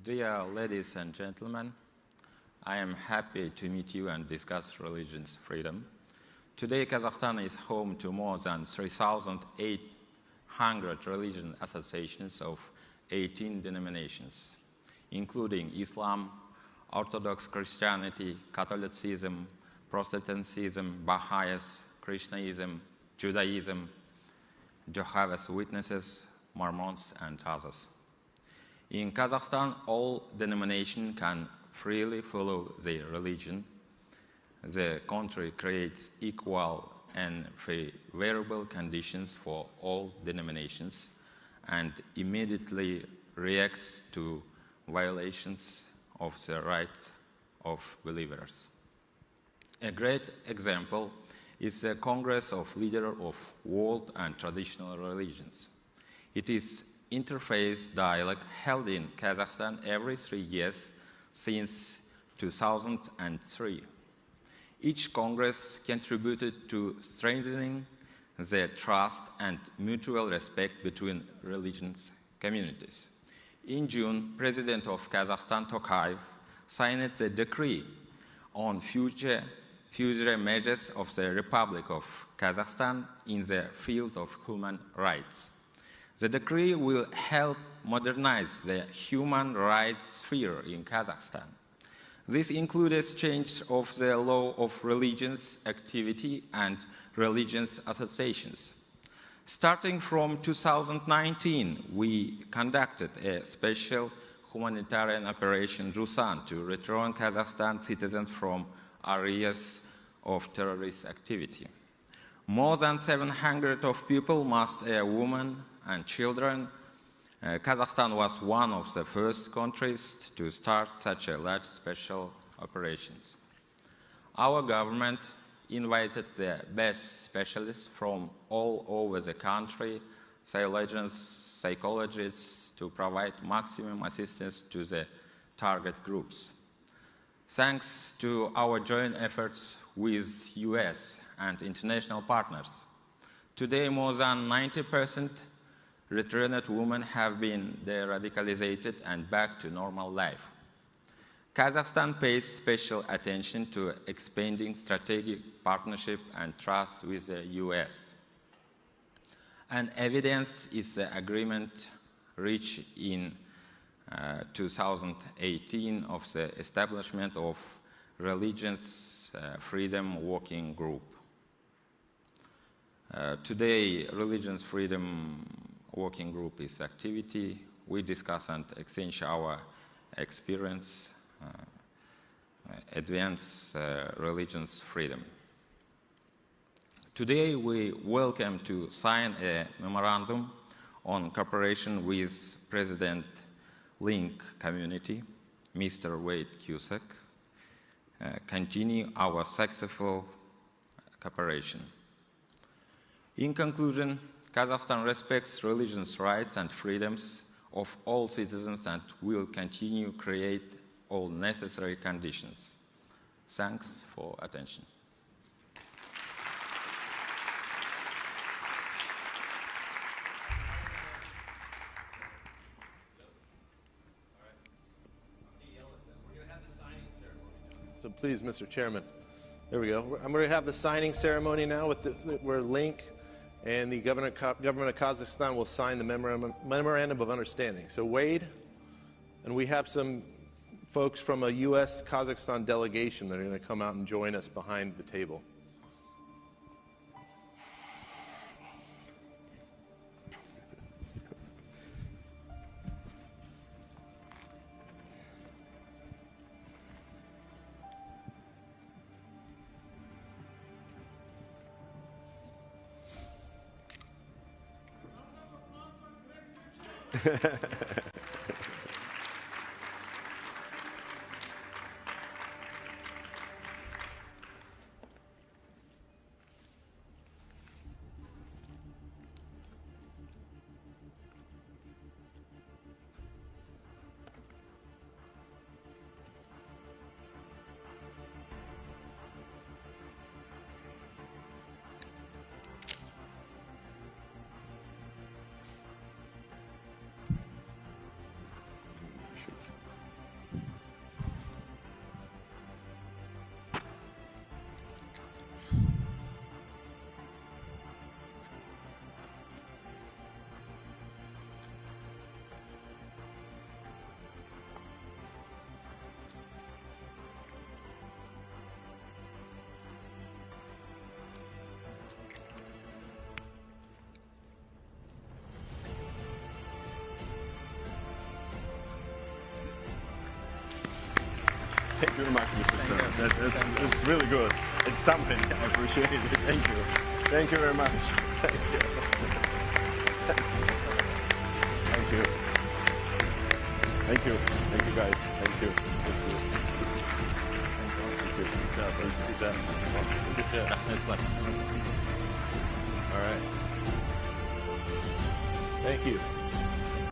Dear ladies and gentlemen, I am happy to meet you and discuss religious freedom. Today, Kazakhstan is home to more than 3,800 religion associations of 18 denominations, including Islam, Orthodox Christianity, Catholicism, Protestantism, Baha'is, Krishnaism, Judaism, Jehovah's Witnesses, Mormons, and others. In Kazakhstan, all denominations can freely follow their religion. The country creates equal and favorable conditions for all denominations and immediately reacts to violations of the rights of believers. A great example is the Congress of Leaders of World and Traditional Religions. It is interfaith dialogue held in Kazakhstan every 3 years since 2003. Each Congress contributed to strengthening the trust and mutual respect between religious communities. In June, President of Kazakhstan, Tokayev, signed the decree on future measures of the Republic of Kazakhstan in the field of human rights. The decree will help modernize the human rights sphere in Kazakhstan. This includes change of the law of religious activity and religious associations. Starting from 2019, we conducted a special humanitarian operation Rusan to return Kazakhstan citizens from areas of terrorist activity. More than 700 of people, most women and children. Kazakhstan was one of the first countries to start such a large special operations. Our government invited the best specialists from all over the country, theologians, psychologists, to provide maximum assistance to the target groups. Thanks to our joint efforts with US and international partners, today more than 90% returned women have been de-radicalized and back to normal life. Kazakhstan pays special attention to expanding strategic partnership and trust with the US. And evidence is the agreement reached in 2018 of the establishment of Religious Freedom Working Group. Today, Religious Freedom Working Group is activity. We discuss and exchange our experience, advance religious freedom. Today, we welcome to sign a memorandum on cooperation with President Link Community, Mr. Wade Cusack, continue our successful cooperation. In conclusion, Kazakhstan respects religious rights and freedoms of all citizens and will continue to create all necessary conditions. Thanks for attention. So please, Mr. Chairman, there we go. I'm going to have the signing ceremony now where Link and the government of Kazakhstan will sign the memorandum of understanding. So Wade, and we have some folks from a U.S. Kazakhstan delegation that are going to come out and join us behind the table. very much, Mr. Chairman. It's really good. It's something. I appreciate it. Thank you. Thank you very much. Thank you. Thank you. Thank you. Thank you, guys. Thank you. Thank you. Thank you. All right. Thank you.